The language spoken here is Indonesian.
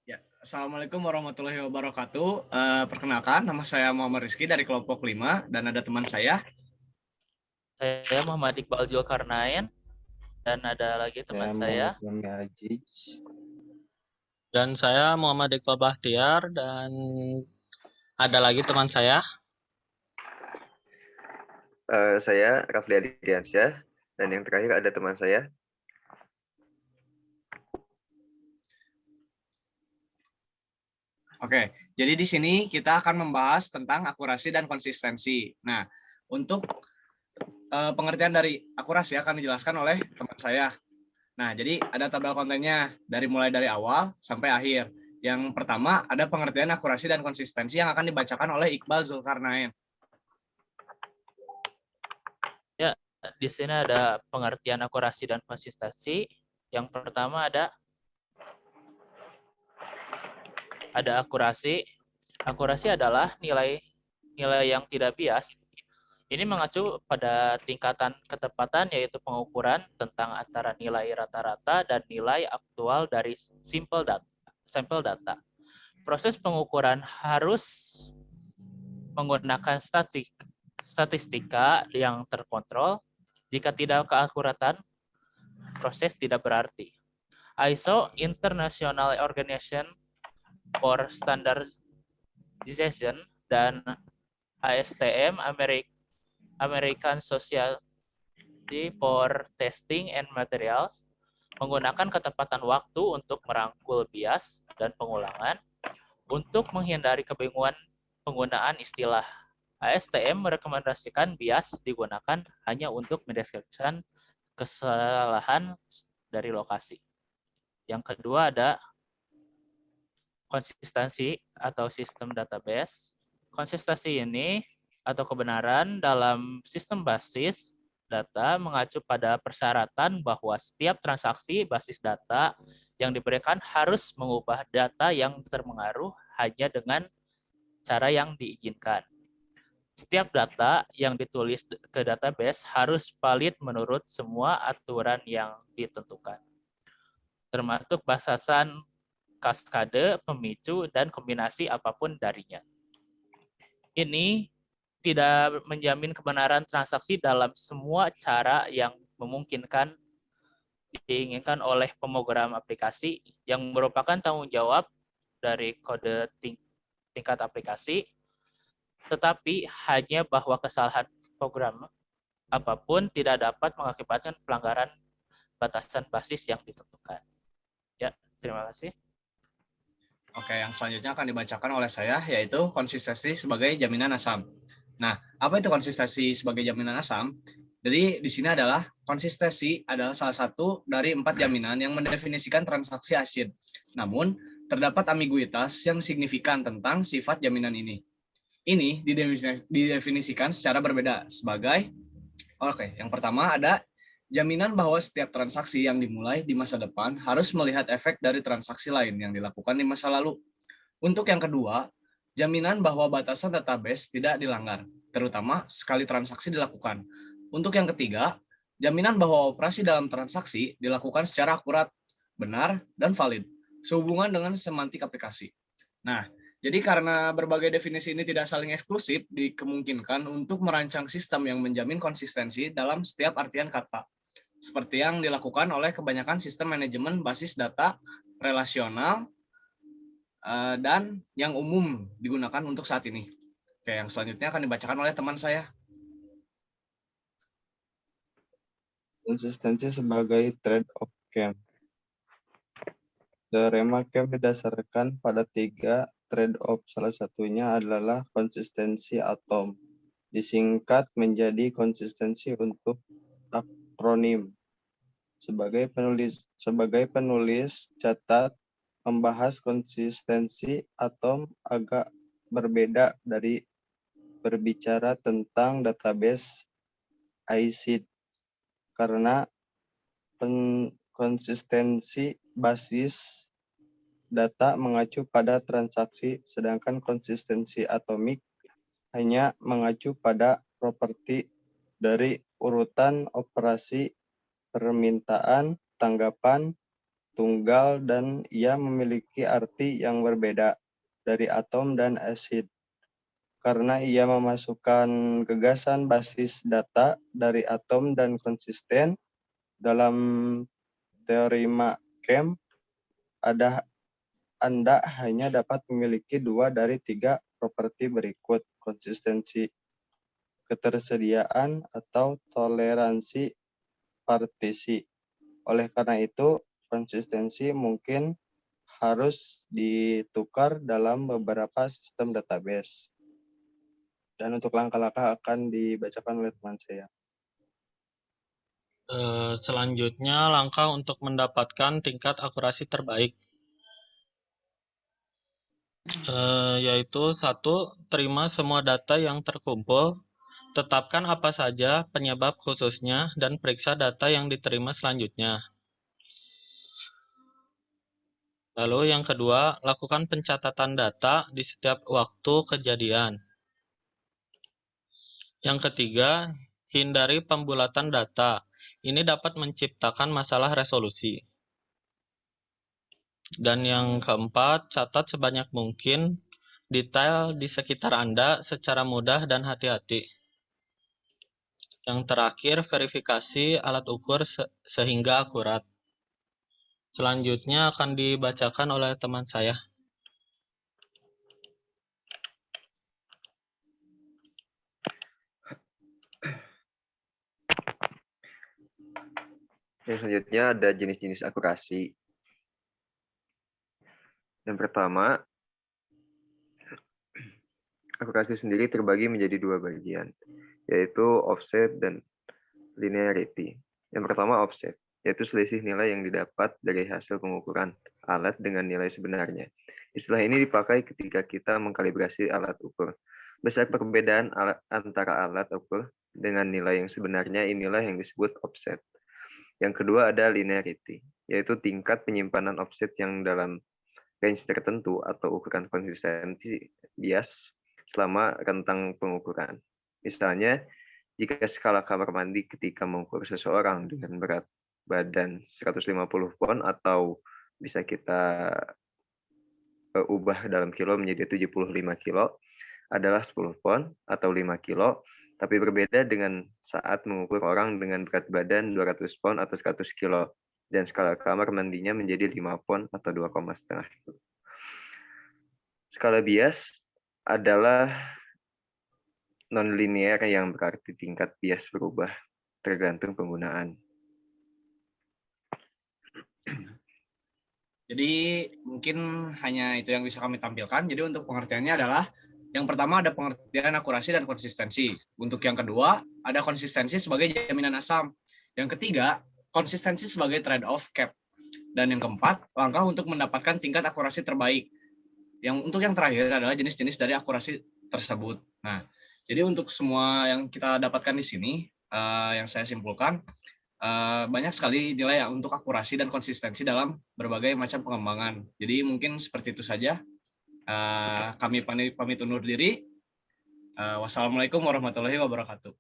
Ya, Assalamualaikum warahmatullahi wabarakatuh. Perkenalkan, nama saya Muhammad Rizky dari kelompok 5 dan ada teman saya. Saya Muhammad Iqbal Zulkarnain dan ada lagi teman Saya saya. Muhammad Fahmi Aziz. Dan saya Muhammad Iqbal Bahtiar dan ada lagi teman saya. Saya Rafli Adiansyah dan yang terakhir ada teman saya. Oke, jadi di sini kita akan membahas tentang akurasi dan konsistensi. Nah, untuk pengertian dari akurasi akan dijelaskan oleh teman saya. Nah, jadi ada tabel kontennya mulai dari awal sampai akhir. Yang pertama ada pengertian akurasi dan konsistensi yang akan dibacakan oleh Iqbal Zulkarnain. Ya, di sini ada pengertian akurasi dan konsistensi. Yang pertama ada akurasi. Akurasi adalah nilai yang tidak bias. Ini mengacu pada tingkatan ketepatan, yaitu pengukuran tentang antara nilai rata-rata dan nilai aktual dari sampel data. Proses pengukuran harus menggunakan statistika yang terkontrol. Jika tidak keakuratan, proses tidak berarti. ISO International Organization for Standardization dan ASTM American Society for Testing and Materials menggunakan ketepatan waktu untuk merangkul bias dan pengulangan untuk menghindari kebingungan penggunaan istilah. ASTM merekomendasikan bias digunakan hanya untuk mendeskripsikan kesalahan dari lokasi. Yang kedua ada konsistensi atau sistem database. Konsistensi ini atau kebenaran dalam sistem basis data mengacu pada persyaratan bahwa setiap transaksi basis data yang diberikan harus mengubah data yang terpengaruh hanya dengan cara yang diizinkan. Setiap data yang ditulis ke database harus valid menurut semua aturan yang ditentukan, termasuk batasan kaskade, pemicu, dan kombinasi apapun darinya. Ini tidak menjamin kebenaran transaksi dalam semua cara yang memungkinkan diinginkan oleh pemrogram aplikasi yang merupakan tanggung jawab dari kode tingkat aplikasi, tetapi hanya bahwa kesalahan program apapun tidak dapat mengakibatkan pelanggaran batasan basis yang ditentukan. Ya, terima kasih. Oke, yang selanjutnya akan dibacakan oleh saya, yaitu konsistensi sebagai jaminan asam. Nah, apa itu konsistensi sebagai jaminan asam? Jadi di sini adalah konsistensi adalah salah satu dari 4 jaminan yang mendefinisikan transaksi asid. Namun, terdapat ambiguitas yang signifikan tentang sifat jaminan ini. Ini didefinisikan secara berbeda sebagai, yang pertama ada jaminan bahwa setiap transaksi yang dimulai di masa depan harus melihat efek dari transaksi lain yang dilakukan di masa lalu. Untuk yang kedua, jaminan bahwa batasan database tidak dilanggar, terutama sekali transaksi dilakukan. Untuk yang ketiga, jaminan bahwa operasi dalam transaksi dilakukan secara akurat, benar, dan valid, sehubungan dengan semantik aplikasi. Nah, jadi karena berbagai definisi ini tidak saling eksklusif, dikemungkinkan untuk merancang sistem yang menjamin konsistensi dalam setiap artian kata, seperti yang dilakukan oleh kebanyakan sistem manajemen basis data relasional dan yang umum digunakan untuk saat ini. Oke, yang selanjutnya akan dibacakan oleh teman saya. Konsistensi sebagai trade-off camp. Teorema camp didasarkan pada 3 trade-off. Salah satunya adalah konsistensi atom. Disingkat menjadi konsistensi untuk akronim. Sebagai penulis catat membahas konsistensi atom agak berbeda dari berbicara tentang database ICID karena konsistensi basis data mengacu pada transaksi, sedangkan konsistensi atomik hanya mengacu pada properti dari urutan operasi permintaan, tanggapan, tunggal dan ia memiliki arti yang berbeda dari atom dan asid. Karena ia memasukkan gagasan basis data dari atom dan konsisten dalam teorema Kemp, Anda hanya dapat memiliki 2 dari 3 properti berikut: konsistensi, ketersediaan, atau toleransi partisi. Oleh karena itu, konsistensi mungkin harus ditukar dalam beberapa sistem database. Dan untuk langkah-langkah akan dibacakan oleh teman saya. Selanjutnya, langkah untuk mendapatkan tingkat akurasi terbaik. Yaitu 1. Terima semua data yang terkumpul. Tetapkan apa saja penyebab khususnya dan periksa data yang diterima selanjutnya. Lalu yang kedua, lakukan pencatatan data di setiap waktu kejadian. Yang ketiga, hindari pembulatan data. Ini dapat menciptakan masalah resolusi. Dan yang keempat, catat sebanyak mungkin detail di sekitar Anda secara mudah dan hati-hati. Yang terakhir, verifikasi alat ukur sehingga akurat. Selanjutnya akan dibacakan oleh teman saya. Yang selanjutnya ada jenis-jenis akurasi. Yang pertama, akurasi sendiri terbagi menjadi 2 bagian, yaitu offset dan linearity. Yang pertama offset, yaitu selisih nilai yang didapat dari hasil pengukuran alat dengan nilai sebenarnya. Istilah ini dipakai ketika kita mengkalibrasi alat ukur. Besar perbedaan antara alat ukur dengan nilai yang sebenarnya, inilah yang disebut offset. Yang kedua ada linearity, yaitu tingkat penyimpanan offset yang dalam range tertentu atau ukuran konsistensi bias selama rentang pengukuran. Misalnya, jika skala kamar mandi ketika mengukur seseorang dengan berat badan 150 pon atau bisa kita ubah dalam kilo menjadi 75 kilo adalah 10 pon atau 5 kilo, tapi berbeda dengan saat mengukur orang dengan berat badan 200 pon atau 100 kilo dan skala kamar mandinya menjadi 5 pon atau 2,5 kilo. Skala bias adalah non-linear yang berarti tingkat bias berubah tergantung penggunaan. Jadi mungkin hanya itu yang bisa kami tampilkan. Jadi untuk pengertiannya adalah yang pertama ada pengertian akurasi dan konsistensi. Untuk yang kedua ada konsistensi sebagai jaminan asam. Yang ketiga konsistensi sebagai trade-off cap. Dan yang keempat langkah untuk mendapatkan tingkat akurasi terbaik. Untuk yang terakhir adalah jenis-jenis dari akurasi tersebut. Nah, jadi untuk semua yang kita dapatkan di sini, yang saya simpulkan, banyak sekali nilai untuk akurasi dan konsistensi dalam berbagai macam pengembangan. Jadi mungkin seperti itu saja. Kami pamit undur diri. Wassalamualaikum warahmatullahi wabarakatuh.